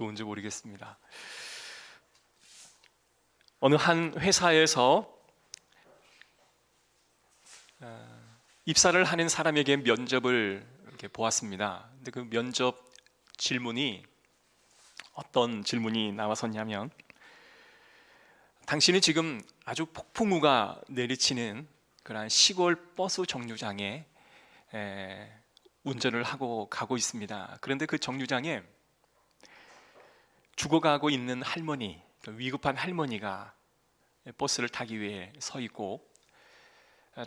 좋은지 모르겠습니다. 어느 한 회사에서 입사를 하는 사람에게 면접을 이렇게 보았습니다. 근데 그 면접 질문이 어떤 질문이 나왔었냐면, 당신은 지금 아주 폭풍우가 내리치는 그런 시골 버스 정류장에 운전을 하고 가고 있습니다. 그런데 그 정류장에 죽어가고 있는 할머니, 위급한 할머니가 버스를 타기 위해 서 있고,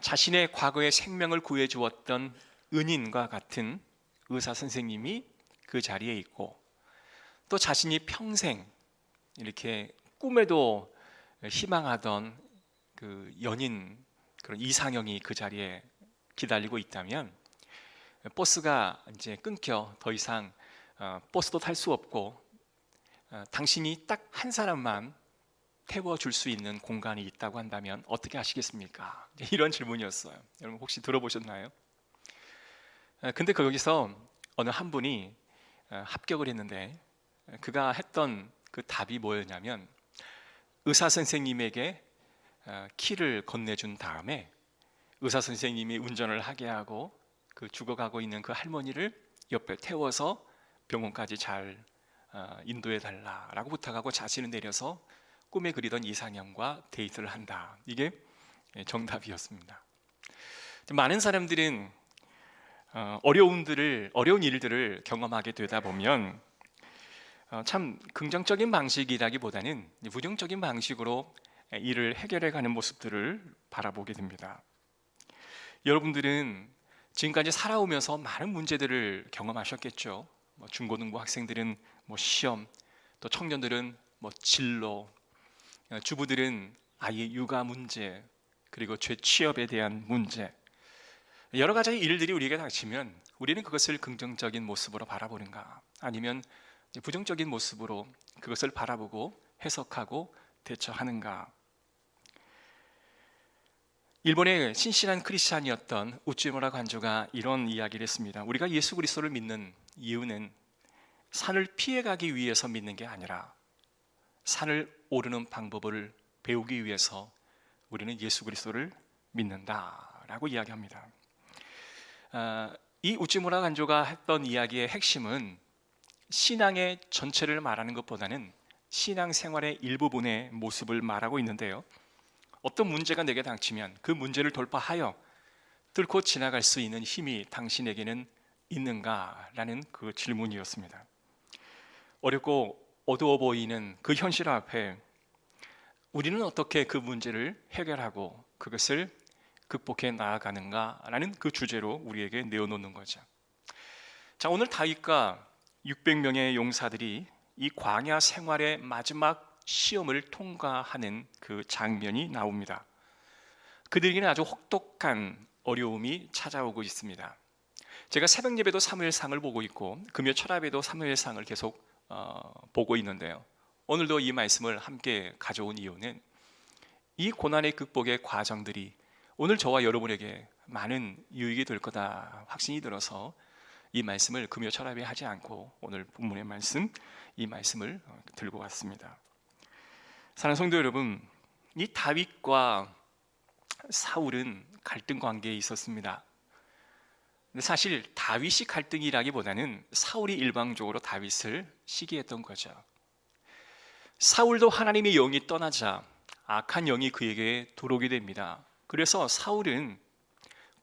자신의 과거의 생명을 구해주었던 은인과 같은 의사 선생님이 그 자리에 있고, 또 자신이 평생 이렇게 꿈에도 희망하던 그 연인, 그런 이상형이 그 자리에 기다리고 있다면, 버스가 이제 끊겨 더 이상 버스도 탈 수 없고, 당신이 딱 한 사람만 태워줄 수 있는 공간이 있다고 한다면 어떻게 하시겠습니까? 이런 질문이었어요. 여러분 혹시 들어보셨나요? 근데 거기서 어느 한 분이 합격을 했는데, 그가 했던 그 답이 뭐였냐면, 의사 선생님에게 키를 건네준 다음에 의사 선생님이 운전을 하게 하고 그 죽어가고 있는 그 할머니를 옆에 태워서 병원까지 잘 인도해 달라라고 부탁하고 자신은 내려서 꿈에 그리던 이상형과 데이트를 한다. 이게 정답이었습니다. 많은 사람들은 어려운 일들을 경험하게 되다 보면 참 긍정적인 방식이라기보다는 부정적인 방식으로 일을 해결해가는 모습들을 바라보게 됩니다. 여러분들은 지금까지 살아오면서 많은 문제들을 경험하셨겠죠. 중고등부 학생들은 시험, 또 청년들은 진로, 주부들은 아이의 육아 문제, 그리고 재취업에 대한 문제, 여러 가지 일들이 우리에게 닥치면 우리는 그것을 긍정적인 모습으로 바라보는가, 아니면 부정적인 모습으로 그것을 바라보고 해석하고 대처하는가. 일본의 신실한 크리스찬이었던 우찌무라 관조가 이런 이야기를 했습니다. 우리가 예수 그리스도를 믿는 이유는 산을 피해가기 위해서 믿는 게 아니라 산을 오르는 방법을 배우기 위해서 우리는 예수 그리스도를 믿는다라고 이야기합니다. 이 우찌무라 간조가 했던 이야기의 핵심은 신앙의 전체를 말하는 것보다는 신앙생활의 일부분의 모습을 말하고 있는데요, 어떤 문제가 내게 닥치면 그 문제를 돌파하여 뚫고 지나갈 수 있는 힘이 당신에게는 있는가라는 그 질문이었습니다. 어렵고 어두워 보이는 그 현실 앞에 우리는 어떻게 그 문제를 해결하고 그것을 극복해 나아가는가라는 그 주제로 우리에게 내어놓는 거죠. 자, 오늘 다윗과 600명의 용사들이 이 광야 생활의 마지막 시험을 통과하는 그 장면이 나옵니다. 그들에게는 아주 혹독한 어려움이 찾아오고 있습니다. 제가 새벽 예배도 사무엘상을 보고 있고 금요 철야배도 사무엘상을 계속 보고 있는데요, 오늘도 이 말씀을 함께 가져온 이유는 이 고난의 극복의 과정들이 오늘 저와 여러분에게 많은 유익이 될 거다 확신이 들어서 이 말씀을 금요 철야배 하지 않고 오늘 본문의 말씀, 이 말씀을 들고 왔습니다. 사랑하는 성도 여러분, 이 다윗과 사울은 갈등 관계에 있었습니다. 근데 사실 다윗이 갈등이라기보다는 사울이 일방적으로 다윗을 시기했던 거죠. 사울도 하나님의 영이 떠나자 악한 영이 그에게 들어오게 됩니다. 그래서 사울은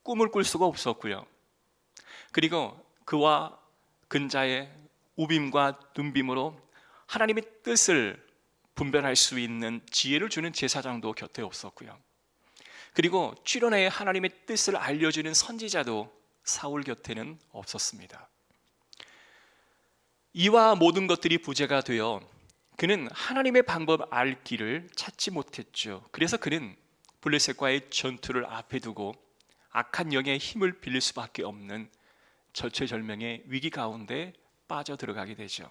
꿈을 꿀 수가 없었고요, 그리고 그와 근자의 우빔과 둔빔으로 하나님의 뜻을 분별할 수 있는 지혜를 주는 제사장도 곁에 없었고요, 그리고 출현해 하나님의 뜻을 알려주는 선지자도 사울 곁에는 없었습니다. 이와 모든 것들이 부재가 되어 그는 하나님의 방법 알 길을 찾지 못했죠. 그래서 그는 블레셋과의 전투를 앞에 두고 악한 영의 힘을 빌릴 수밖에 없는 절체절명의 위기 가운데 빠져 들어가게 되죠.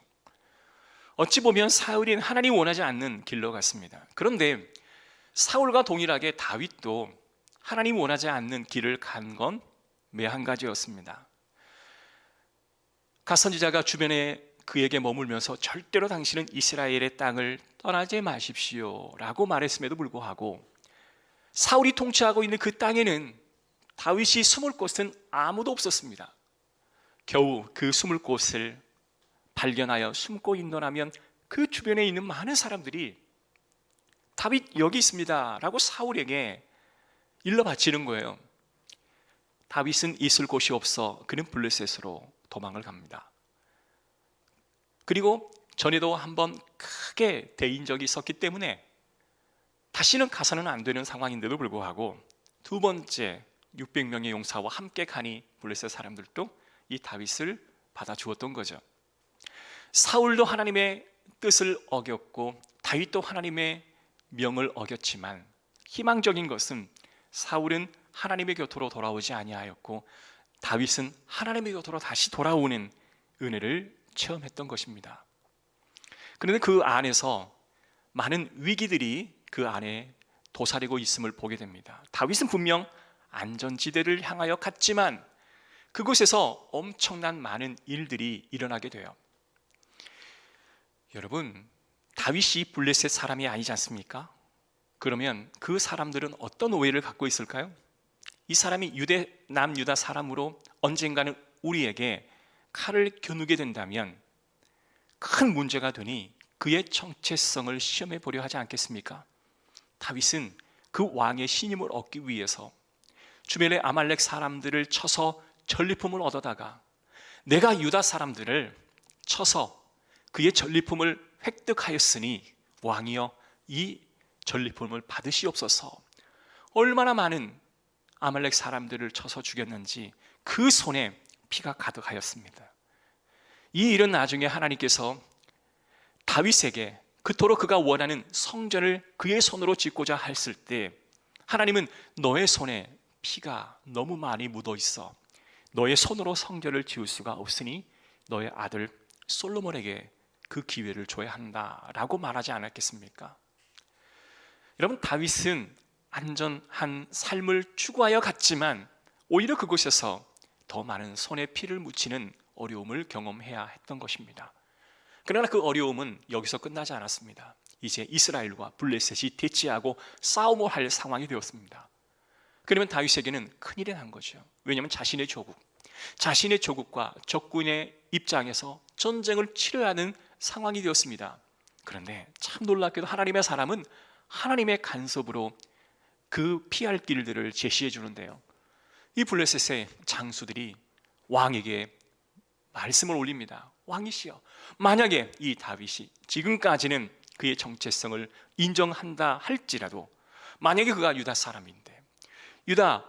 어찌 보면 사울은 하나님이 원하지 않는 길로 갔습니다. 그런데 사울과 동일하게 다윗도 하나님이 원하지 않는 길을 간 건 매 한 가지였습니다. 갓 선지자가 주변에 그에게 머물면서 절대로 당신은 이스라엘의 땅을 떠나지 마십시오 라고 말했음에도 불구하고 사울이 통치하고 있는 그 땅에는 다윗이 숨을 곳은 아무도 없었습니다. 겨우 그 숨을 곳을 발견하여 숨고 있노라면 그 주변에 있는 많은 사람들이 다윗 여기 있습니다 라고 사울에게 일러 바치는 거예요. 다윗은 있을 곳이 없어 그는 블레셋으로 도망을 갑니다. 그리고 전에도 한번 크게 대인 적이 있었기 때문에 다시는 가서는 안 되는 상황인데도 불구하고 두 번째 600명의 용사와 함께 가니 블레셋 사람들도 이 다윗을 받아주었던 거죠. 사울도 하나님의 뜻을 어겼고 다윗도 하나님의 명을 어겼지만 희망적인 것은 사울은 하나님의 곁으로 돌아오지 아니하였고 다윗은 하나님의 곁으로 다시 돌아오는 은혜를 체험했던 것입니다. 그런데 그 안에서 많은 위기들이 그 안에 도사리고 있음을 보게 됩니다. 다윗은 분명 안전지대를 향하여 갔지만 그곳에서 엄청난 많은 일들이 일어나게 돼요. 여러분, 다윗이 블레셋 사람이 아니지 않습니까? 그러면 그 사람들은 어떤 오해를 갖고 있을까요? 이 사람이 남유다 사람으로 언젠가는 우리에게 칼을 겨누게 된다면 큰 문제가 되니 그의 정체성을 시험해 보려 하지 않겠습니까? 다윗은 그 왕의 신임을 얻기 위해서 주변의 아말렉 사람들을 쳐서 전리품을 얻어다가 내가 유다 사람들을 쳐서 그의 전리품을 획득하였으니 왕이여 이 전리품을 받으시옵소서. 얼마나 많은 아말렉 사람들을 쳐서 죽였는지 그 손에 피가 가득하였습니다. 이 일은 나중에 하나님께서 다윗에게 그토록 그가 원하는 성전을 그의 손으로 짓고자 했을 때 하나님은 너의 손에 피가 너무 많이 묻어 있어 너의 손으로 성전을 지을 수가 없으니 너의 아들 솔로몬에게 그 기회를 줘야 한다라고 말하지 않았겠습니까? 여러분, 다윗은 안전한 삶을 추구하여 갔지만 오히려 그곳에서 더 많은 손에 피를 묻히는 어려움을 경험해야 했던 것입니다. 그러나 그 어려움은 여기서 끝나지 않았습니다. 이제 이스라엘과 블레셋이 대치하고 싸움을 할 상황이 되었습니다. 그러면 다윗에게는 큰일이 난 거죠. 왜냐하면 자신의 조국과 적군의 입장에서 전쟁을 치러야 하는 상황이 되었습니다. 그런데 참 놀랍게도 하나님의 사람은 하나님의 간섭으로 그 피할 길들을 제시해 주는데요. 이 블레셋의 장수들이 왕에게 말씀을 올립니다. 왕이시여, 만약에 이 다윗이 지금까지는 그의 정체성을 인정한다 할지라도 만약에 그가 유다 사람인데 유다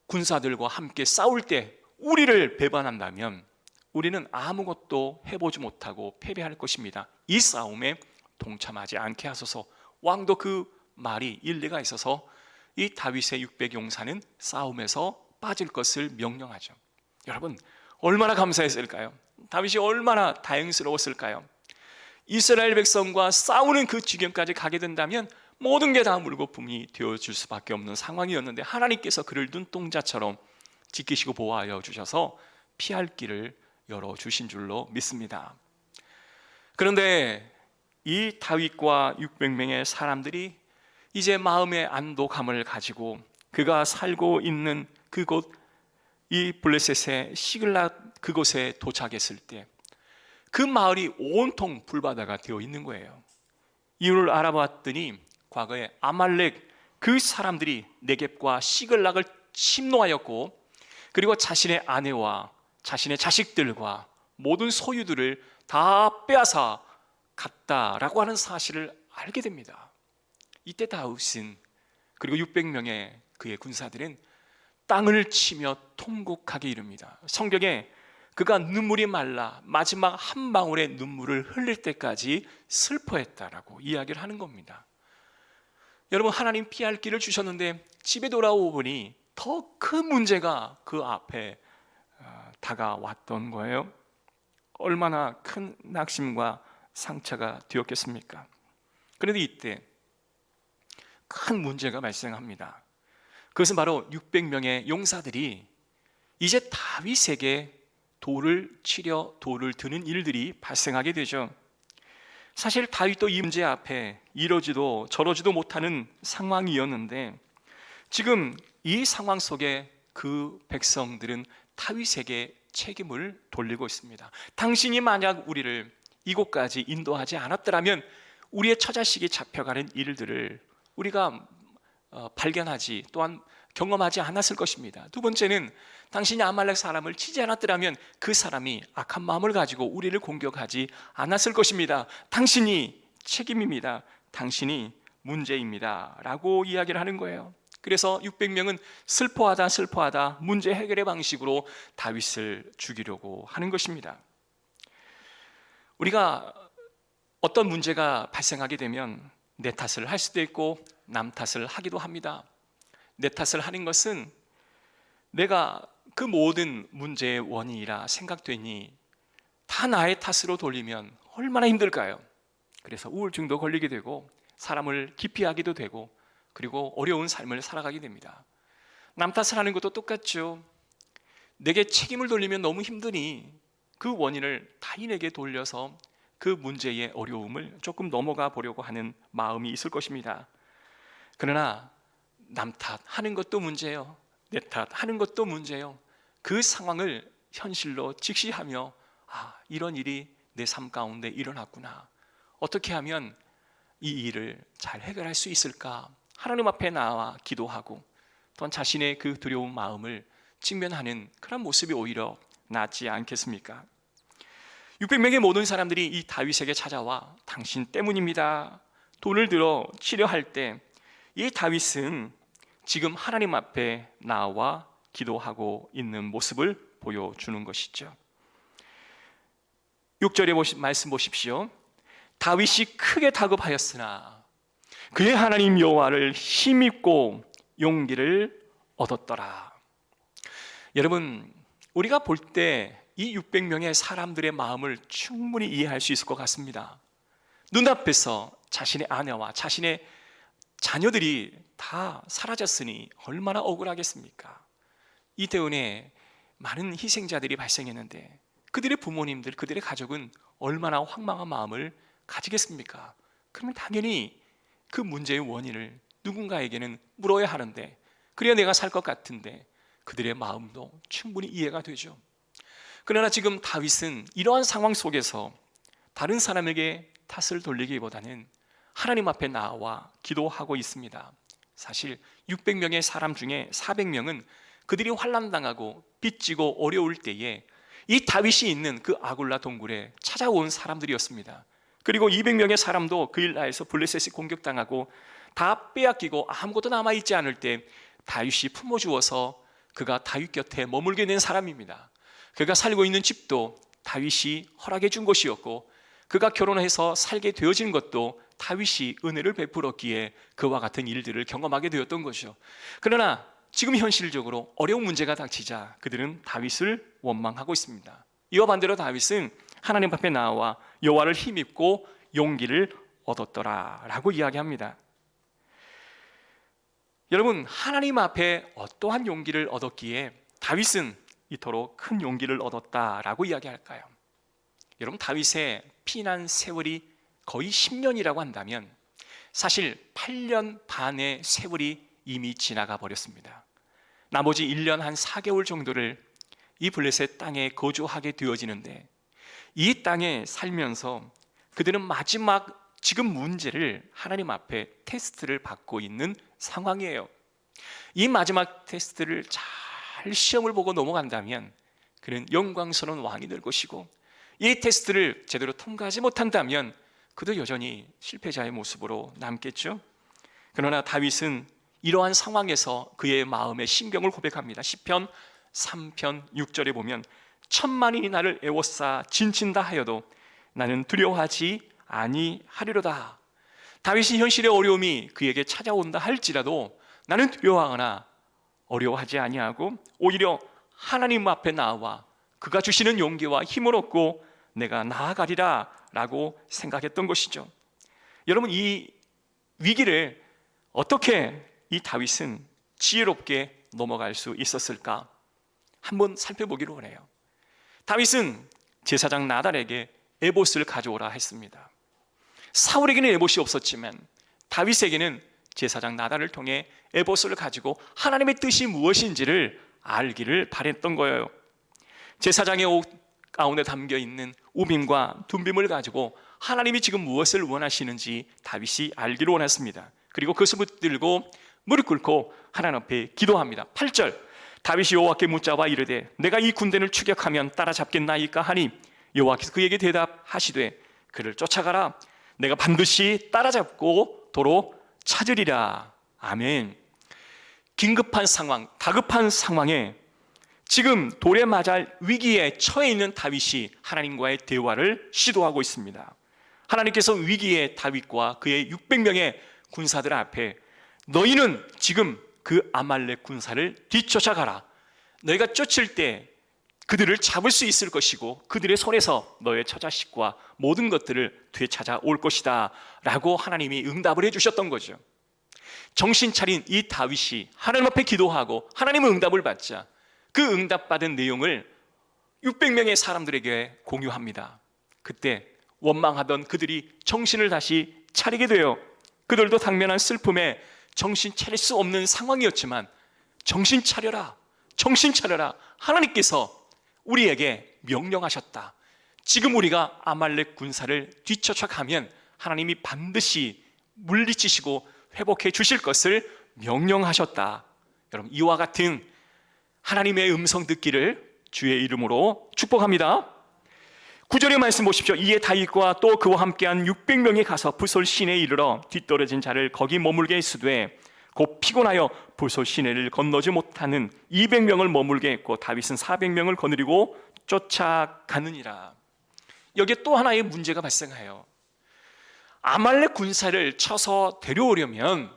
군사들과 함께 싸울 때 우리를 배반한다면 우리는 아무것도 해보지 못하고 패배할 것입니다. 이 싸움에 동참하지 않게 하소서. 왕도 그 말이 일리가 있어서 이 다윗의 600용사는 싸움에서 빠질 것을 명령하죠. 여러분, 얼마나 감사했을까요? 다윗이 얼마나 다행스러웠을까요? 이스라엘 백성과 싸우는 그 지경까지 가게 된다면 모든 게 다 물거품이 되어줄 수밖에 없는 상황이었는데 하나님께서 그를 눈동자처럼 지키시고 보호하여 주셔서 피할 길을 열어주신 줄로 믿습니다. 그런데 이 다윗과 600명의 사람들이 이제 마음의 안도감을 가지고 그가 살고 있는 그곳 이 블레셋의 시글락 그곳에 도착했을 때 그 마을이 온통 불바다가 되어 있는 거예요. 이유를 알아봤더니 과거에 아말렉 그 사람들이 네겝과 시글락을 침노하였고 그리고 자신의 아내와 자신의 자식들과 모든 소유들을 다 빼앗아 갔다라고 하는 사실을 알게 됩니다. 이때 다윗은 그리고 600명의 그의 군사들은 땅을 치며 통곡하게 이릅니다. 성경에 그가 눈물이 말라 마지막 한 방울의 눈물을 흘릴 때까지 슬퍼했다라고 이야기를 하는 겁니다. 여러분, 하나님 피할 길을 주셨는데 집에 돌아오고 보니 더 큰 문제가 그 앞에 다가왔던 거예요. 얼마나 큰 낙심과 상처가 되었겠습니까? 그런데 이때 큰 문제가 발생합니다. 그것은 바로 600명의 용사들이 이제 다윗에게 돌을 치려 돌을 드는 일들이 발생하게 되죠. 사실 다윗도 이 문제 앞에 이러지도 저러지도 못하는 상황이었는데, 지금 이 상황 속에 그 백성들은 다윗에게 책임을 돌리고 있습니다. 당신이 만약 우리를 이곳까지 인도하지 않았더라면 우리의 처자식이 잡혀가는 일들을 우리가 발견하지, 또한 경험하지 않았을 것입니다. 두 번째는 당신이 아말렉 사람을 치지 않았더라면 그 사람이 악한 마음을 가지고 우리를 공격하지 않았을 것입니다. 당신이 책임입니다. 당신이 문제입니다. 라고 이야기를 하는 거예요. 그래서 600명은 슬퍼하다 문제 해결의 방식으로 다윗을 죽이려고 하는 것입니다. 우리가 어떤 문제가 발생하게 되면 내 탓을 할 수도 있고 남 탓을 하기도 합니다. 내 탓을 하는 것은 내가 그 모든 문제의 원인이라 생각되니 다 나의 탓으로 돌리면 얼마나 힘들까요? 그래서 우울증도 걸리게 되고 사람을 기피하기도 되고 그리고 어려운 삶을 살아가게 됩니다. 남 탓을 하는 것도 똑같죠. 내게 책임을 돌리면 너무 힘드니 그 원인을 타인에게 돌려서 그 문제의 어려움을 조금 넘어가 보려고 하는 마음이 있을 것입니다. 그러나 남 탓하는 것도 문제예요. 내 탓하는 것도 문제예요. 그 상황을 현실로 직시하며 이런 일이 내 삶 가운데 일어났구나. 어떻게 하면 이 일을 잘 해결할 수 있을까? 하나님 앞에 나와 기도하고 또한 자신의 그 두려운 마음을 직면하는 그런 모습이 오히려 낫지 않겠습니까? 600명의 모든 사람들이 이 다윗에게 찾아와 당신 때문입니다. 돈을 들어 치려 할 때 이 다윗은 지금 하나님 앞에 나와 기도하고 있는 모습을 보여주는 것이죠. 6절의 말씀 보십시오. 다윗이 크게 다급하였으나 그의 하나님 여호와를 힘입고 용기를 얻었더라. 여러분, 우리가 볼 때 이 600명의 사람들의 마음을 충분히 이해할 수 있을 것 같습니다. 눈앞에서 자신의 아내와 자신의 자녀들이 다 사라졌으니 얼마나 억울하겠습니까? 이태원에 많은 희생자들이 발생했는데 그들의 부모님들, 그들의 가족은 얼마나 황망한 마음을 가지겠습니까? 그러면 당연히 그 문제의 원인을 누군가에게는 물어야 하는데, 그래야 내가 살 것 같은데 그들의 마음도 충분히 이해가 되죠. 그러나 지금 다윗은 이러한 상황 속에서 다른 사람에게 탓을 돌리기보다는 하나님 앞에 나와 기도하고 있습니다. 사실 600명의 사람 중에 400명은 그들이 환난당하고 빚지고 어려울 때에 이 다윗이 있는 그 아굴라 동굴에 찾아온 사람들이었습니다. 그리고 200명의 사람도 그 일라에서 블레셋이 공격당하고 다 빼앗기고 아무것도 남아있지 않을 때 다윗이 품어주어서 그가 다윗 곁에 머물게 된 사람입니다. 그가 살고 있는 집도 다윗이 허락해 준 것이었고 그가 결혼해서 살게 되어진 것도 다윗이 은혜를 베풀었기에 그와 같은 일들을 경험하게 되었던 것이죠. 그러나 지금 현실적으로 어려운 문제가 닥치자 그들은 다윗을 원망하고 있습니다. 이와 반대로 다윗은 하나님 앞에 나와 여호와를 힘입고 용기를 얻었더라 라고 이야기합니다. 여러분, 하나님 앞에 어떠한 용기를 얻었기에 다윗은 이토록 큰 용기를 얻었다라고 이야기할까요? 여러분, 다윗의 피난 세월이 거의 10년이라고 한다면 사실 8년 반의 세월이 이미 지나가 버렸습니다. 나머지 1년 한 4개월 정도를 이 블레셋 땅에 거주하게 되어지는데, 이 땅에 살면서 그들은 마지막 지금 문제를 하나님 앞에 테스트를 받고 있는 상황이에요. 이 마지막 테스트를 잘 시험을 보고 넘어간다면 그는 영광스러운 왕이 될 것이고, 이 테스트를 제대로 통과하지 못한다면 그도 여전히 실패자의 모습으로 남겠죠. 그러나 다윗은 이러한 상황에서 그의 마음의 심경을 고백합니다. 시편 3편 6절에 보면 천만인이 나를 애워싸 진친다 하여도 나는 두려워하지 아니하리로다. 다윗이 현실의 어려움이 그에게 찾아온다 할지라도 나는 두려워하거나 어려워하지 아니하고 오히려 하나님 앞에 나와 그가 주시는 용기와 힘을 얻고 내가 나아가리라 라고 생각했던 것이죠. 여러분, 이 위기를 어떻게 이 다윗은 지혜롭게 넘어갈 수 있었을까? 한번 살펴보기로 원해요. 다윗은 제사장 나달에게 에봇을 가져오라 했습니다. 사울에게는 에봇이 없었지만 다윗에게는 제사장 나달을 통해 에봇을 가지고 하나님의 뜻이 무엇인지를 알기를 바랬던 거예요. 제사장의 옷 가운데 담겨 있는 우빔과 둠빔을 가지고 하나님이 지금 무엇을 원하시는지 다윗이 알기를 원했습니다. 그리고 그것을 붙들고 무릎 꿇고 하나님 앞에 기도합니다. 8절, 다윗이 여호와께 묻자와 이르되 내가 이 군대를 추격하면 따라잡겠나이까 하니 여호와께서 그에게 대답하시되 그를 쫓아가라. 내가 반드시 따라잡고 도로 찾으리라. 아멘. 긴급한 상황, 다급한 상황에 지금 돌에 맞을 위기에 처해 있는 다윗이 하나님과의 대화를 시도하고 있습니다. 하나님께서 위기의 다윗과 그의 600명의 군사들 앞에 너희는 지금 그 아말렉 군사를 뒤쫓아가라. 너희가 쫓을 때 그들을 잡을 수 있을 것이고 그들의 손에서 너의 처자식과 모든 것들을 되찾아 올 것이다 라고 하나님이 응답을 해주셨던 거죠. 정신 차린 이 다윗이 하나님 앞에 기도하고 하나님의 응답을 받자 그 응답받은 내용을 600명의 사람들에게 공유합니다. 그때 원망하던 그들이 정신을 다시 차리게 돼요. 그들도 당면한 슬픔에 정신 차릴 수 없는 상황이었지만 정신 차려라, 정신 차려라. 하나님께서 우리에게 명령하셨다. 지금 우리가 아말렉 군사를 뒤쫓아가면 하나님이 반드시 물리치시고 회복해 주실 것을 명령하셨다. 여러분, 이와 같은 하나님의 음성 듣기를 주의 이름으로 축복합니다. 9절의 말씀 보십시오. 이에 다윗과 또 그와 함께한 600명이 가서 부솔 시내에 이르러 뒤떨어진 자를 거기 머물게 했으되 곧 피곤하여 부솔 시내를 건너지 못하는 200명을 머물게 했고 다윗은 400명을 거느리고 쫓아가느니라. 여기에 또 하나의 문제가 발생해요. 아말렉 군사를 쳐서 데려오려면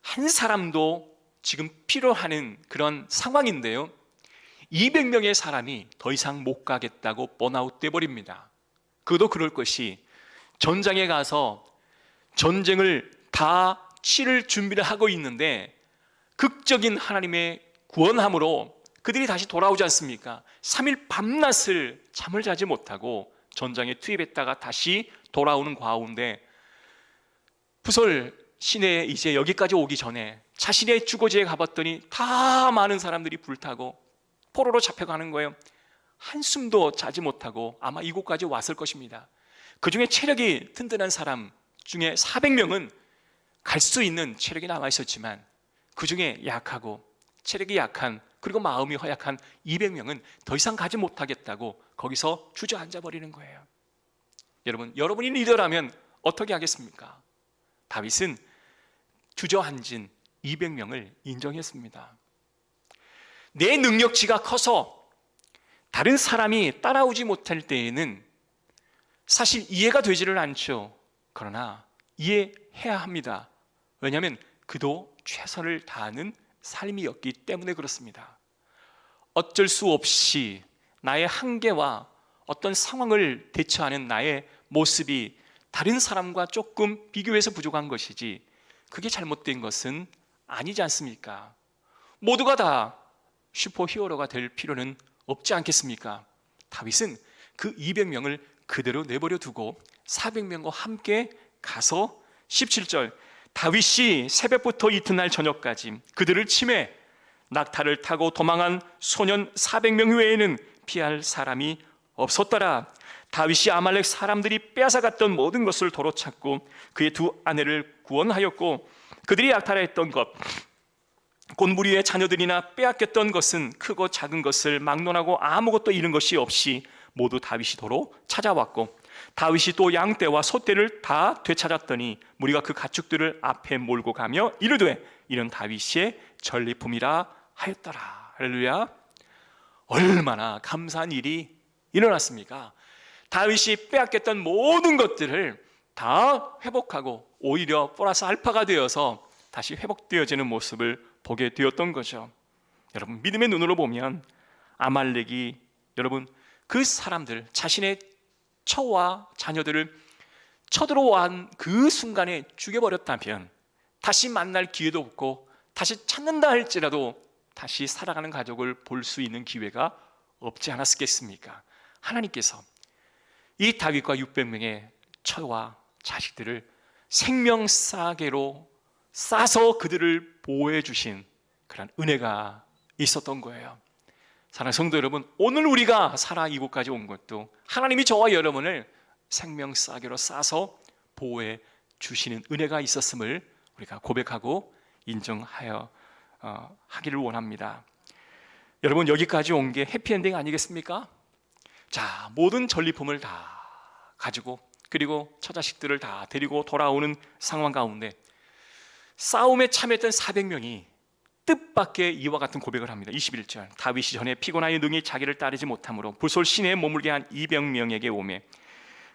한 사람도 지금 필요하는 그런 상황인데요, 200명의 사람이 더 이상 못 가겠다고 번아웃 돼버립니다. 그도 그럴 것이 전장에 가서 전쟁을 다 치를 준비를 하고 있는데 극적인 하나님의 구원함으로 그들이 다시 돌아오지 않습니까? 3일 밤낮을 잠을 자지 못하고 전장에 투입했다가 다시 돌아오는 가운데 부솔 시내에 이제 여기까지 오기 전에 자신의 주거지에 가봤더니 다 많은 사람들이 불타고 포로로 잡혀가는 거예요. 한숨도 자지 못하고 아마 이곳까지 왔을 것입니다. 그 중에 체력이 튼튼한 사람 중에 400명은 갈 수 있는 체력이 남아 있었지만 그 중에 약하고 체력이 약한 그리고 마음이 허약한 200명은 더 이상 가지 못하겠다고 거기서 주저앉아 버리는 거예요. 여러분이 리더라면 어떻게 하겠습니까? 다윗은 주저앉은 200명을 인정했습니다. 내 능력치가 커서 다른 사람이 따라오지 못할 때에는 사실 이해가 되지를 않죠. 그러나 이해해야 합니다. 왜냐하면 그도 최선을 다하는 삶이었기 때문에 그렇습니다. 어쩔 수 없이 나의 한계와 어떤 상황을 대처하는 나의 모습이 다른 사람과 조금 비교해서 부족한 것이지 그게 잘못된 것은 아니지 않습니까? 모두가 다 슈퍼히어로가 될 필요는 없지 않겠습니까? 다윗은 그 200명을 그대로 내버려 두고 400명과 함께 가서 17절, 다윗이 새벽부터 이튿날 저녁까지 그들을 치매 낙타를 타고 도망한 소년 400명 외에는 피할 사람이 없었더라. 다윗이 아말렉 사람들이 빼앗아갔던 모든 것을 도로 찾고 그의 두 아내를 구원하였고 그들이 약탈했던 것 곧 무리의 자녀들이나 빼앗겼던 것은 크고 작은 것을 막론하고 아무것도 잃은 것이 없이 모두 다윗이 도로 찾아왔고 다윗이 또 양떼와 소떼를 다 되찾았더니 무리가 그 가축들을 앞에 몰고 가며 이르되 이는 다윗의 전리품이라 하였더라. 할렐루야. 얼마나 감사한 일이 일어났습니까? 다윗이 빼앗겼던 모든 것들을 다 회복하고 오히려 플러스 알파가 되어서 다시 회복되어지는 모습을 보게 되었던 거죠. 여러분, 믿음의 눈으로 보면 아말렉이 여러분 그 사람들 자신의 처와 자녀들을 쳐들어온 그 순간에 죽여버렸다면 다시 만날 기회도 없고 다시 찾는다 할지라도 다시 살아가는 가족을 볼 수 있는 기회가 없지 않았겠습니까? 하나님께서 이 다윗과 600명의 처와 자식들을 생명싸개로 싸서 그들을 보호해 주신 그런 은혜가 있었던 거예요. 사랑하는 성도 여러분, 오늘 우리가 살아 이곳까지 온 것도 하나님이 저와 여러분을 생명싸개로 싸서 보호해 주시는 은혜가 있었음을 우리가 고백하고 인정하여 하기를 원합니다. 여러분, 여기까지 온 게 해피엔딩 아니겠습니까? 자, 모든 전리품을 다 가지고 그리고 처자식들을 다 데리고 돌아오는 상황 가운데 싸움에 참여했던 400명이 뜻밖의 이와 같은 고백을 합니다. 21절, 다윗이 전에 피곤하여 능히 자기를 따르지 못하므로 부솔 시내에 머물게 한 200명에게 오매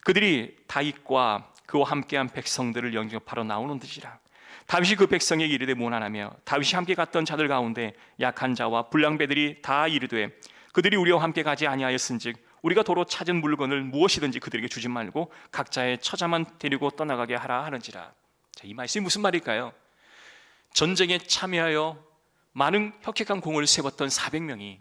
그들이 다윗과 그와 함께한 백성들을 영접하러 나오는 듯이라. 다윗이 그 백성에게 이르되 무난하며 다윗이 함께 갔던 자들 가운데 약한 자와 불량배들이 다 이르되 그들이 우리와 함께 가지 아니하였은즉 우리가 도로 찾은 물건을 무엇이든지 그들에게 주지 말고 각자의 처자만 데리고 떠나가게 하라 하는지라. 자, 이 말씀이 무슨 말일까요? 전쟁에 참여하여 많은 혁혁한 공을 세웠던 400명이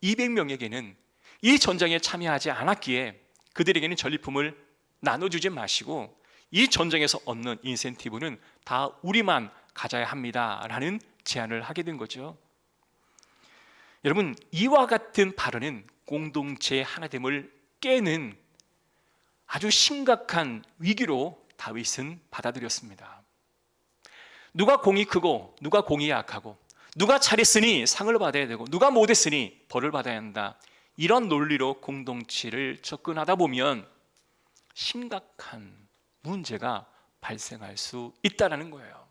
200명에게는 이 전쟁에 참여하지 않았기에 그들에게는 전리품을 나눠주지 마시고 이 전쟁에서 얻는 인센티브는 다 우리만 가져야 합니다 라는 제안을 하게 된 거죠. 여러분, 이와 같은 발언은 공동체의 하나됨을 깨는 아주 심각한 위기로 다윗은 받아들였습니다. 누가 공이 크고 누가 공이 약하고 누가 잘했으니 상을 받아야 되고 누가 못했으니 벌을 받아야 한다, 이런 논리로 공동체를 접근하다 보면 심각한 문제가 발생할 수 있다는 거예요.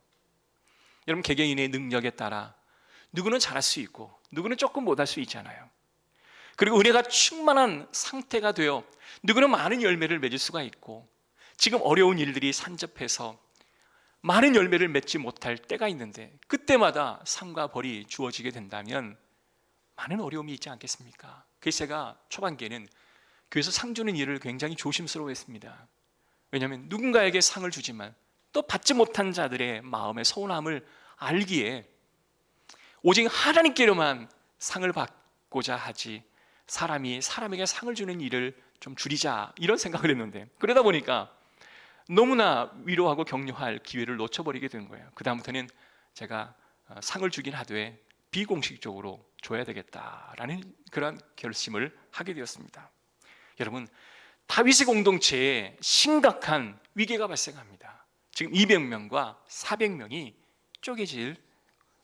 여러분, 개개인의 능력에 따라 누구는 잘할 수 있고 누구는 조금 못할 수 있잖아요. 그리고 은혜가 충만한 상태가 되어 누구는 많은 열매를 맺을 수가 있고 지금 어려운 일들이 산접해서 많은 열매를 맺지 못할 때가 있는데 그때마다 상과 벌이 주어지게 된다면 많은 어려움이 있지 않겠습니까? 그래서 제가 초반기에는 교회에서 상 주는 일을 굉장히 조심스러워했습니다. 왜냐하면 누군가에게 상을 주지만 또 받지 못한 자들의 마음의 서운함을 알기에 오직 하나님께로만 상을 받고자 하지 사람에게 상을 주는 일을 좀 줄이자, 이런 생각을 했는데 그러다 보니까 너무나 위로하고 격려할 기회를 놓쳐버리게 된 거예요. 그 다음부터는 제가 상을 주긴 하되 비공식적으로 줘야 되겠다라는 그런 결심을 하게 되었습니다. 여러분, 다윗의 공동체에 심각한 위기가 발생합니다. 지금 200명과 400명이 쪼개질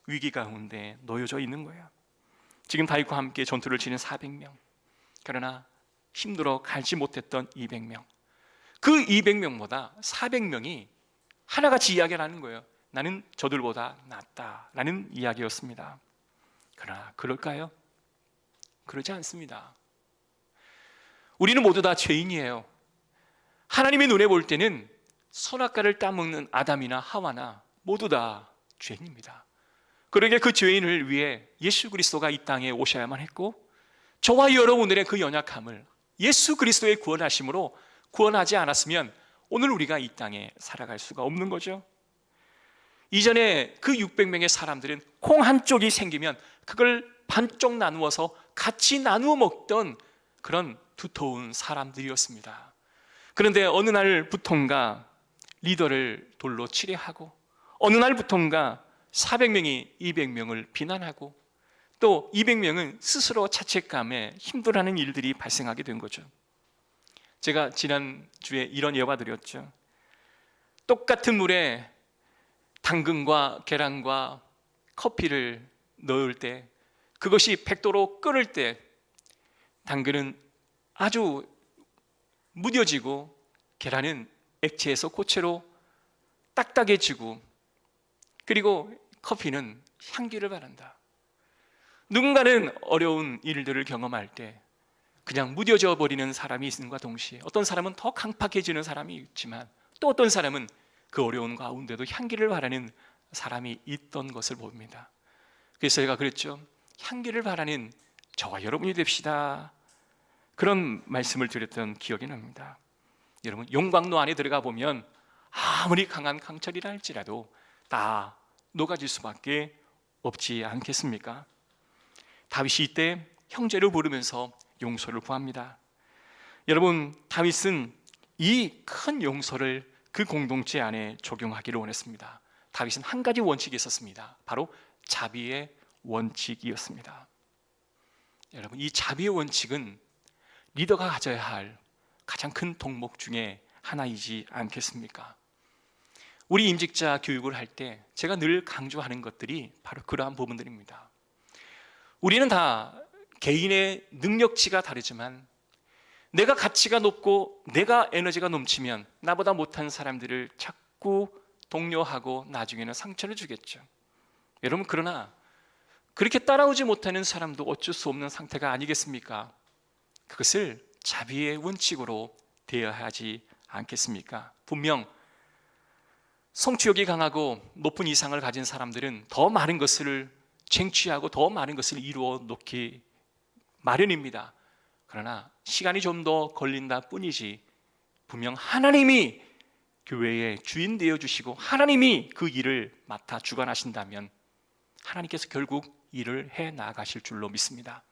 위기 가운데 놓여져 있는 거예요. 지금 다윗과 함께 전투를 치는 400명, 그러나 힘들어 갈지 못했던 200명, 그 200명보다 400명이 하나같이 이야기를 하는 거예요. 나는 저들보다 낫다라는 이야기였습니다. 그러나 그럴까요? 그러지 않습니다. 우리는 모두 다 죄인이에요. 하나님의 눈에 볼 때는 선악과를 따먹는 아담이나 하와나 모두 다 죄인입니다. 그러게 그 죄인을 위해 예수 그리스도가 이 땅에 오셔야만 했고 저와 여러분들의 그 연약함을 예수 그리스도의 구원하심으로 구원하지 않았으면 오늘 우리가 이 땅에 살아갈 수가 없는 거죠. 이전에 그 600명의 사람들은 콩 한쪽이 생기면 그걸 반쪽 나누어서 같이 나누어 먹던 그런 두터운 사람들이었습니다. 그런데 어느 날부턴가 리더를 돌로 치레하고 어느 날부턴가 400명이 200명을 비난하고 또 200명은 스스로 자책감에 힘들어하는 일들이 발생하게 된 거죠. 제가 지난주에 이런 예화 드렸죠. 똑같은 물에 당근과 계란과 커피를 넣을 때 그것이 100도로 끓을 때 당근은 아주 무뎌지고 계란은 액체에서 고체로 딱딱해지고 그리고 커피는 향기를 바란다. 누군가는 어려운 일들을 경험할 때 그냥 무뎌져 버리는 사람이 있음과 동시에 어떤 사람은 더 강팍해지는 사람이 있지만 또 어떤 사람은 그 어려운 가운데도 향기를 바라는 사람이 있던 것을 봅니다. 그래서 제가 그랬죠. 향기를 바라는 저와 여러분이 됩시다. 그런 말씀을 드렸던 기억이 납니다. 여러분, 용광로 안에 들어가 보면 아무리 강한 강철이라 할지라도 다 녹아질 수밖에 없지 않겠습니까? 다윗이 이때 형제를 부르면서 용서를 구합니다. 여러분, 다윗은 이 큰 용서를 그 공동체 안에 적용하기를 원했습니다. 다윗은 한 가지 원칙이 있었습니다. 바로 자비의 원칙이었습니다. 여러분, 이 자비의 원칙은 리더가 가져야 할 가장 큰 덕목 중에 하나이지 않겠습니까? 우리 임직자 교육을 할 때 제가 늘 강조하는 것들이 바로 그러한 부분들입니다. 우리는 다 개인의 능력치가 다르지만 내가 가치가 높고 내가 에너지가 넘치면 나보다 못한 사람들을 자꾸 독려하고 나중에는 상처를 주겠죠. 여러분, 그러나 그렇게 따라오지 못하는 사람도 어쩔 수 없는 상태가 아니겠습니까? 그것을 자비의 원칙으로 대해야 하지 않겠습니까? 분명 성취욕이 강하고 높은 이상을 가진 사람들은 더 많은 것을 쟁취하고 더 많은 것을 이루어 놓기 마련입니다. 그러나 시간이 좀 더 걸린다 뿐이지 분명 하나님이 교회의 주인 되어 주시고 하나님이 그 일을 맡아 주관하신다면 하나님께서 결국 일을 해 나가실 줄로 믿습니다.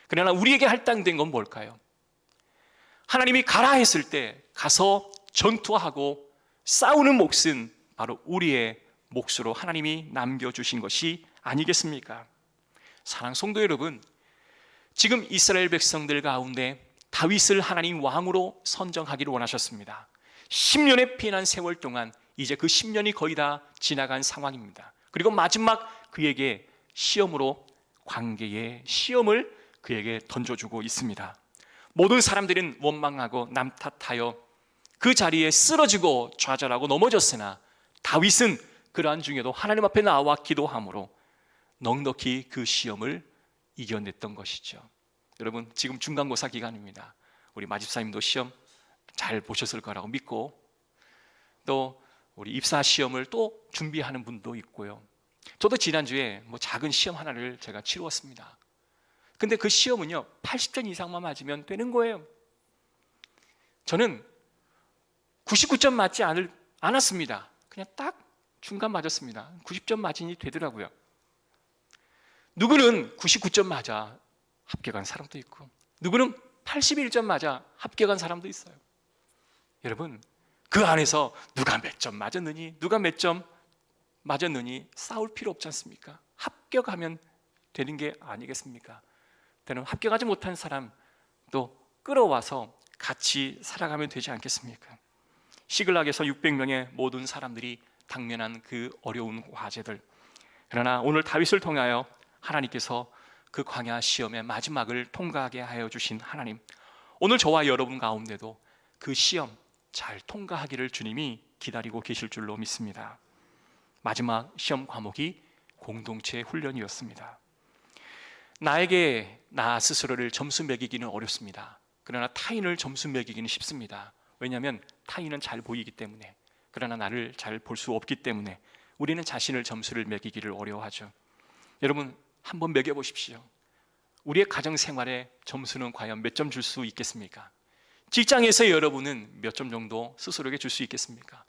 그러나 우리에게 할당된 건 뭘까요? 하나님이 가라 했을 때 가서 전투하고 싸우는 몫은 바로 우리의 몫으로 하나님이 남겨주신 것이 아니겠습니까? 사랑하는 성도 여러분, 지금 이스라엘 백성들 가운데 다윗을 하나님 왕으로 선정하기를 원하셨습니다. 10년의 피난 세월 동안 이제 그 10년이 거의 다 지나간 상황입니다. 그리고 마지막 그에게 시험으로 관계의 시험을 그에게 던져주고 있습니다. 모든 사람들은 원망하고 남 탓하여 그 자리에 쓰러지고 좌절하고 넘어졌으나 다윗은 그러한 중에도 하나님 앞에 나와 기도함으로 넉넉히 그 시험을 이겨냈던 것이죠. 여러분, 지금 중간고사 기간입니다. 우리 마집사님도 시험 잘 보셨을 거라고 믿고 또 우리 입사 시험을 또 준비하는 분도 있고요. 저도 지난주에 작은 시험 하나를 제가 치루었습니다. 근데 그 시험은요 80점 이상만 맞으면 되는 거예요. 저는 99점 맞지 않았습니다. 그냥 딱 중간 맞았습니다. 90점 맞으니 되더라고요. 누구는 99점 맞아 합격한 사람도 있고 누구는 81점 맞아 합격한 사람도 있어요. 여러분, 그 안에서 누가 몇 점 맞았느니 누가 몇 점 맞았느니 싸울 필요 없지 않습니까? 합격하면 되는 게 아니겠습니까? 때는 합격하지 못한 사람도 끌어와서 같이 살아가면 되지 않겠습니까? 시글락에서 600명의 모든 사람들이 당면한 그 어려운 과제들, 그러나 오늘 다윗을 통하여 하나님께서 그 광야 시험의 마지막을 통과하게 하여 주신 하나님, 오늘 저와 여러분 가운데도 그 시험 잘 통과하기를 주님이 기다리고 계실 줄로 믿습니다. 마지막 시험 과목이 공동체 훈련이었습니다. 나에게 나 스스로를 점수 매기기는 어렵습니다. 그러나 타인을 점수 매기기는 쉽습니다. 왜냐하면 타인은 잘 보이기 때문에, 그러나 나를 잘 볼 수 없기 때문에 우리는 자신을 점수를 매기기를 어려워하죠. 여러분, 한번 매겨보십시오. 우리의 가정생활에 점수는 과연 몇 점 줄 수 있겠습니까? 직장에서 여러분은 몇 점 정도 스스로에게 줄 수 있겠습니까?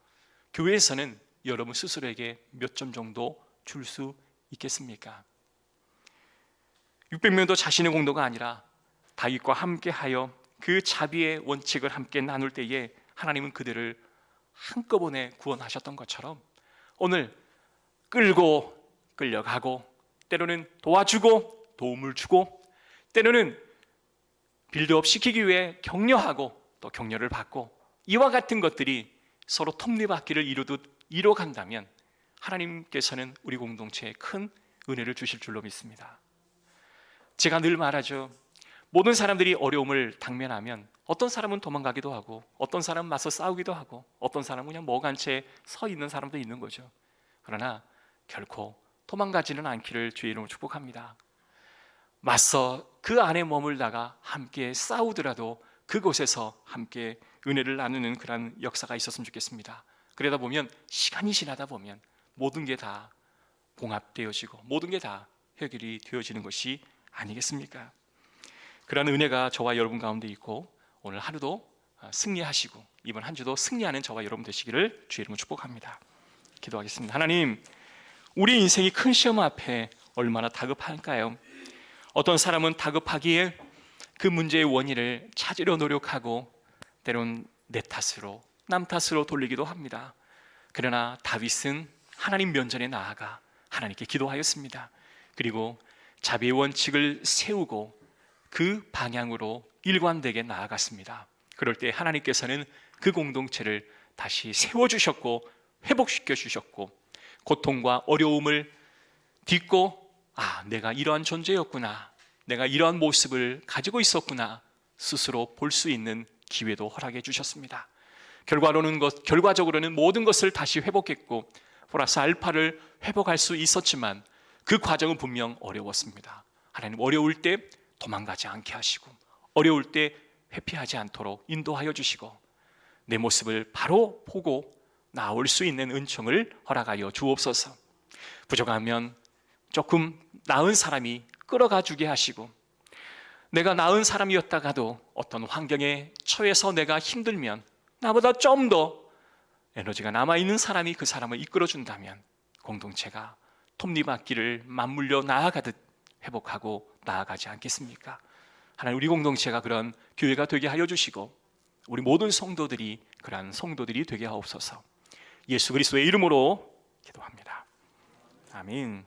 교회에서는 여러분 스스로에게 몇 점 정도 줄 수 있겠습니까? 600명도 자신의 공로가 아니라 다윗과 함께하여 그 자비의 원칙을 함께 나눌 때에 하나님은 그들을 한꺼번에 구원하셨던 것처럼 오늘 끌고 끌려가고 때로는 도와주고 도움을 주고 때로는 빌드업 시키기 위해 격려하고 또 격려를 받고 이와 같은 것들이 서로 톱니바퀴를 이뤄간다면 하나님께서는 우리 공동체에 큰 은혜를 주실 줄로 믿습니다. 제가 늘 말하죠. 모든 사람들이 어려움을 당면하면 어떤 사람은 도망가기도 하고 어떤 사람은 맞서 싸우기도 하고 어떤 사람은 그냥 멍한 채 서 있는 사람도 있는 거죠. 그러나 결코 도망가지는 않기를 주의 이름으로 축복합니다. 맞서 그 안에 머물다가 함께 싸우더라도 그곳에서 함께 은혜를 나누는 그런 역사가 있었으면 좋겠습니다. 그러다 보면 시간이 지나다 보면 모든 게 다 봉합되어지고 모든 게 다 해결이 되어지는 것이 아니겠습니까? 그런 은혜가 저와 여러분 가운데 있고 오늘 하루도 승리하시고 이번 한 주도 승리하는 저와 여러분 되시기를 주의 이름으로 축복합니다. 기도하겠습니다. 하나님, 우리 인생이 큰 시험 앞에 얼마나 다급할까요? 어떤 사람은 다급하기에 그 문제의 원인을 찾으려 노력하고 때론 내 탓으로 남 탓으로 돌리기도 합니다. 그러나 다윗은 하나님 면전에 나아가 하나님께 기도하였습니다. 그리고 자비의 원칙을 세우고 그 방향으로 일관되게 나아갔습니다. 그럴 때 하나님께서는 그 공동체를 다시 세워주셨고 회복시켜 주셨고, 고통과 어려움을 딛고 내가 이러한 존재였구나, 내가 이러한 모습을 가지고 있었구나 스스로 볼 수 있는 기회도 허락해 주셨습니다. 결과적으로는 모든 것을 다시 회복했고 플러스 알파를 회복할 수 있었지만 그 과정은 분명 어려웠습니다. 하나님 어려울 때 도망가지 않게 하시고 어려울 때 회피하지 않도록 인도하여 주시고 내 모습을 바로 보고 나올 수 있는 은총을 허락하여 주옵소서. 부족하면 조금 나은 사람이 끌어가 주게 하시고, 내가 나은 사람이었다가도 어떤 환경에 처해서 내가 힘들면 나보다 좀 더 에너지가 남아있는 사람이 그 사람을 이끌어준다면 공동체가 톱니바퀴를 맞물려 나아가듯 회복하고 나아가지 않겠습니까? 하나님, 우리 공동체가 그런 교회가 되게 하여 주시고 우리 모든 성도들이 그러한 성도들이 되게 하옵소서. 예수 그리스도의 이름으로 기도합니다. 아멘.